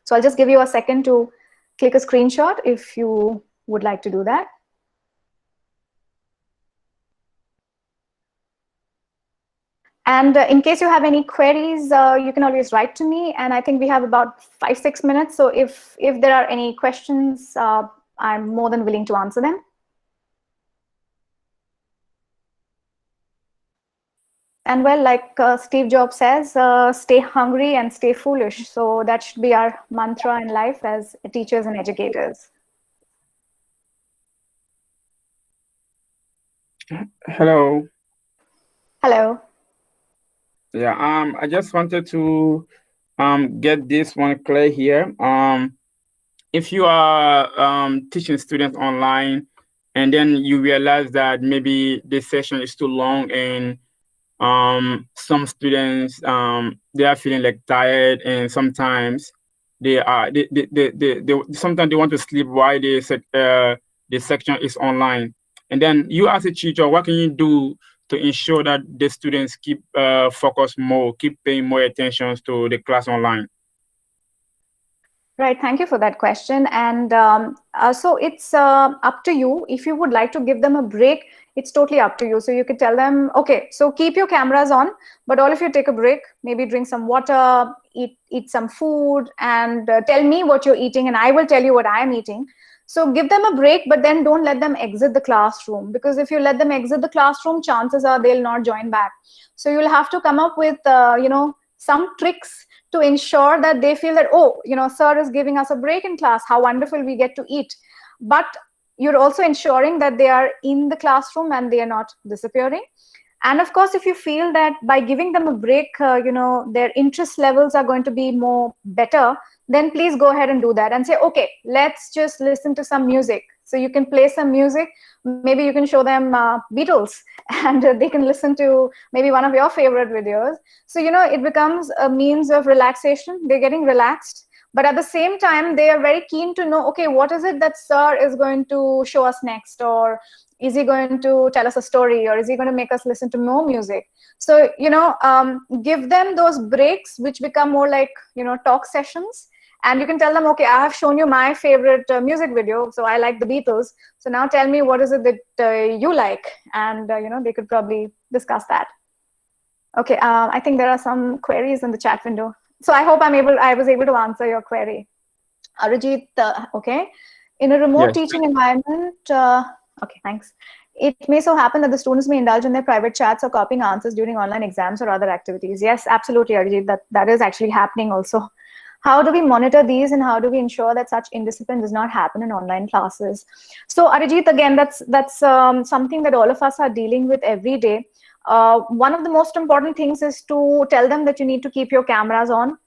So I'll just give you a second to click a screenshot if you would like to do that. And in case you have any queries, you can always write to me. And I think we have about 5-6 minutes. So if there are any questions, I'm more than willing to answer them. And well, like Steve Jobs says, stay hungry and stay foolish. So that should be our mantra in life as teachers and educators. Hello. Hello. Yeah, I just wanted to get this one clear here. If you are teaching students online and then you realize that maybe the session is too long and some students they are feeling like tired, and sometimes they sometimes they want to sleep while the section is online, and then you as a teacher, what can you do to ensure that the students keep focused more, keep paying more attention to the class online? Right, thank you for that question. And so it's up to you. If you would like to give them a break, it's totally up to you. So you could tell them, okay, so keep your cameras on, but all of you take a break, maybe drink some water, eat some food, and tell me what you're eating, and I will tell you what I'm eating. So give them a break, but then don't let them exit the classroom, because if you let them exit the classroom, chances are they'll not join back. So you'll have to come up with, some tricks to ensure that they feel that, oh, sir is giving us a break in class, how wonderful, we get to eat. But you're also ensuring that they are in the classroom and they are not disappearing. And of course, if you feel that by giving them a break, their interest levels are going to be more better, then please go ahead and do that and say, okay, let's just listen to some music. So you can play some music. Maybe you can show them Beatles, and they can listen to maybe one of your favorite videos. So, it becomes a means of relaxation. They're getting relaxed. But at the same time, they are very keen to know, okay, what is it that sir is going to show us next? Or is he going to tell us a story? Or is he going to make us listen to more music? So, give them those breaks, which become more like, talk sessions. And you can tell them, okay, I have shown you my favorite music video. So I like the Beatles. So now tell me, what is it that you like? And, they could probably discuss that. Okay, I think there are some queries in the chat window. So I hope I was able to answer your query. Arijit, okay. In a remote teaching environment, okay, thanks. It may so happen that the students may indulge in their private chats or copying answers during online exams or other activities. Yes, absolutely, Arijit, that is actually happening also. How do we monitor these, and how do we ensure that such indiscipline does not happen in online classes? So Arijit, again, that's something that all of us are dealing with every day. One of the most important things is to tell them that you need to keep your cameras on,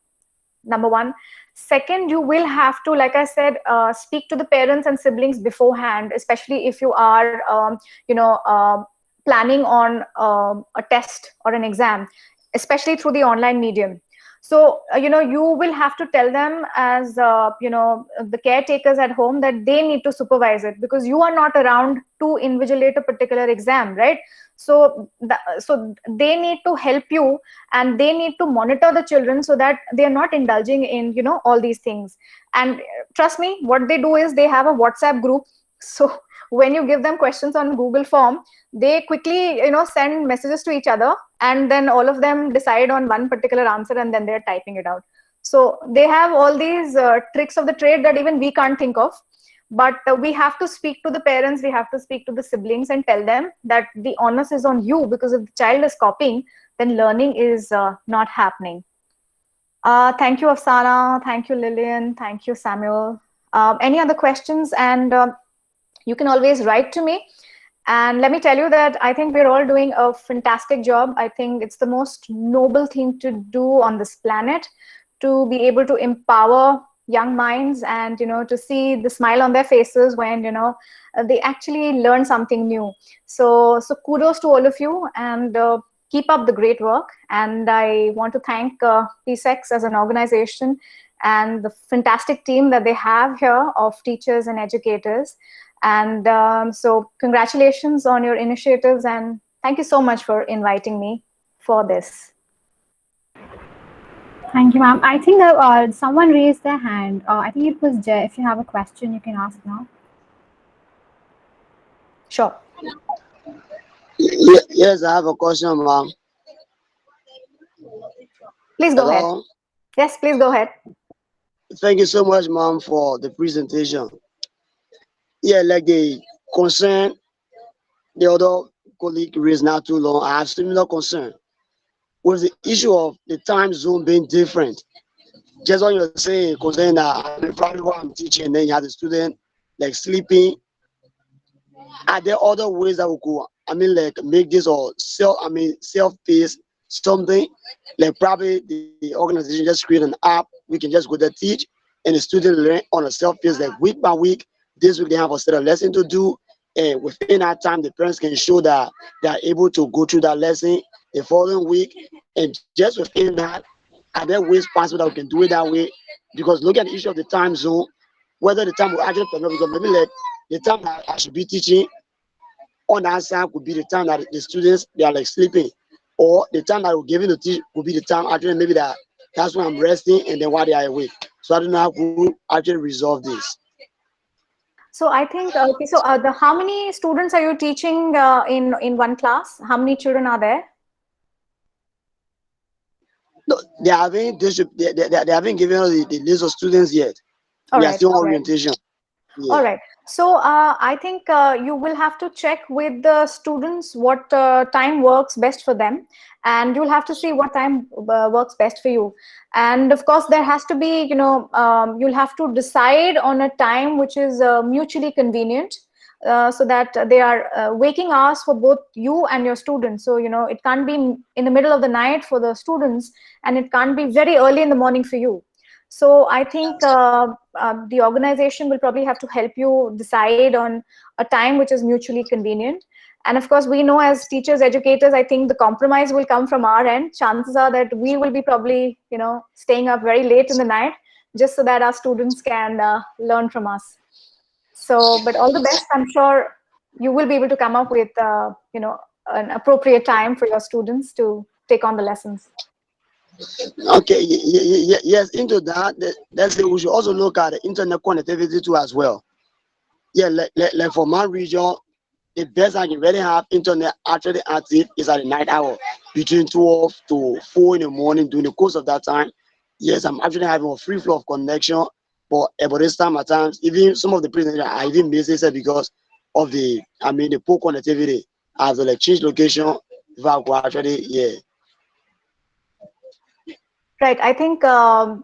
number one. Second, you will have to, like I said, speak to the parents and siblings beforehand, especially if you are, planning on a test or an exam, especially through the online medium. So, you will have to tell them as, the caretakers at home, that they need to supervise it, because you are not around to invigilate a particular exam, right? So, so they need to help you, and they need to monitor the children so that they are not indulging in, all these things. And trust me, what they do is they have a WhatsApp group. So when you give them questions on Google form, they quickly, send messages to each other, and then all of them decide on one particular answer, and then they're typing it out. So they have all these tricks of the trade that even we can't think of. But we have to speak to the parents, we have to speak to the siblings and tell them that the onus is on you, because if the child is copying, then learning is not happening. Thank you, Afsana. Thank you, Lillian. Thank you, Samuel. Any other questions? And you can always write to me. And let me tell you that I think we're all doing a fantastic job. I think it's the most noble thing to do on this planet, to be able to empower young minds, and to see the smile on their faces when they actually learn something new. So kudos to all of you, and keep up the great work. And I want to thank PSEX as an organization and the fantastic team that they have here of teachers and educators. And so congratulations on your initiatives, and thank you so much for inviting me for this. Thank you, ma'am. I think someone raised their hand. I think it was Jay. If you have a question, you can ask now. Sure. Yes, I have a question, ma'am. Please go ahead. Hello? Yes, please go ahead. Thank you so much, ma'am, for the presentation. Yeah, like the concern the other colleague raised not too long, I have similar concern with the issue of the time zone being different. Just what you're saying, concerning that, I mean, probably what I'm teaching, and then you have the student like sleeping. Are there other ways that we could, I mean, like make this or self-paced something? Like probably the organization just create an app, we can just go there teach, and the student learn on a self-paced, like week by week. This week they have a set of lesson to do, and within that time, the parents can show that they are able to go through that lesson the following week, and just within that, are there ways possible that we can do it that way? Because look at the issue of the time zone, whether the time will actually permit, because maybe like the time that I should be teaching on that side could be the time that the students they are like sleeping, or the time that we're giving to teach could be the time actually maybe that's when I'm resting, and then while they are awake. So I don't know how to actually resolve this. So I think okay. So how many students are you teaching in one class? How many children are there? No, they haven't they haven't given us the list of students yet. We are still on orientation. Yeah. All right. So I think you will have to check with the students what time works best for them, and you'll have to see what time works best for you. And of course, there has to be, you'll have to decide on a time which is mutually convenient, so that they are waking hours for both you and your students. So, it can't be in the middle of the night for the students, and it can't be very early in the morning for you. So I think the organization will probably have to help you decide on a time which is mutually convenient. And of course, we know as teachers, educators, I think the compromise will come from our end. Chances are that we will be probably, staying up very late in the night just so that our students can learn from us. So, but all the best. I'm sure you will be able to come up with, an appropriate time for your students to take on the lessons. Okay, yes, into that, let's say we should also look at the internet connectivity too as well. Yeah, like for my region, the best I can really have internet actually active is at the night hour, between 12 to 4 in the morning. During the course of that time, yes, I'm actually having a free flow of connection. But about this time at times, even some of the presenters I even miss it because of the poor connectivity. I have to like change location if I go actually, yeah. Right. I think the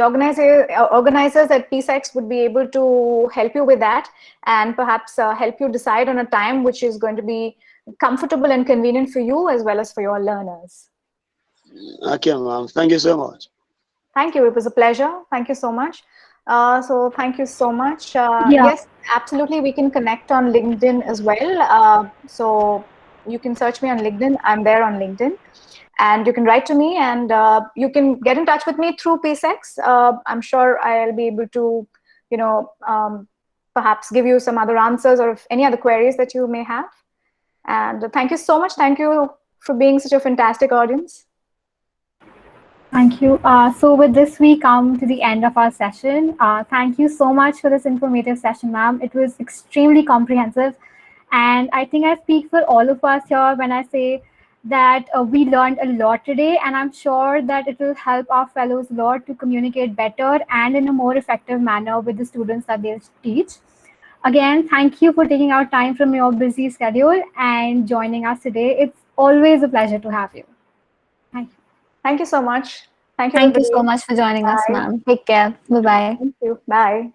organizers at PSEX would be able to help you with that, and perhaps help you decide on a time which is going to be comfortable and convenient for you as well as for your learners. Okay, ma'am. Thank you so much. Thank you. It was a pleasure. Thank you so much. So thank you so much. Yeah. Yes, absolutely. We can connect on LinkedIn as well. So you can search me on LinkedIn. I'm there on LinkedIn. And you can write to me, and you can get in touch with me through PSEX. I'm sure I'll be able to, perhaps give you some other answers or any other queries that you may have. And thank you so much. Thank you for being such a fantastic audience. Thank you. So with this, we come to the end of our session. Thank you so much for this informative session, ma'am. It was extremely comprehensive. And I think I speak for all of us here when I say that we learned a lot today, and I'm sure that it will help our fellows a lot to communicate better and in a more effective manner with the students that they teach. Again, thank you for taking out time from your busy schedule and joining us today. It's always a pleasure to have you. Thank you. Thank you so much. Thank you, Thank you everybody. so much for joining us, Bye. ma'am. Take care. Bye-bye. Thank you. Bye.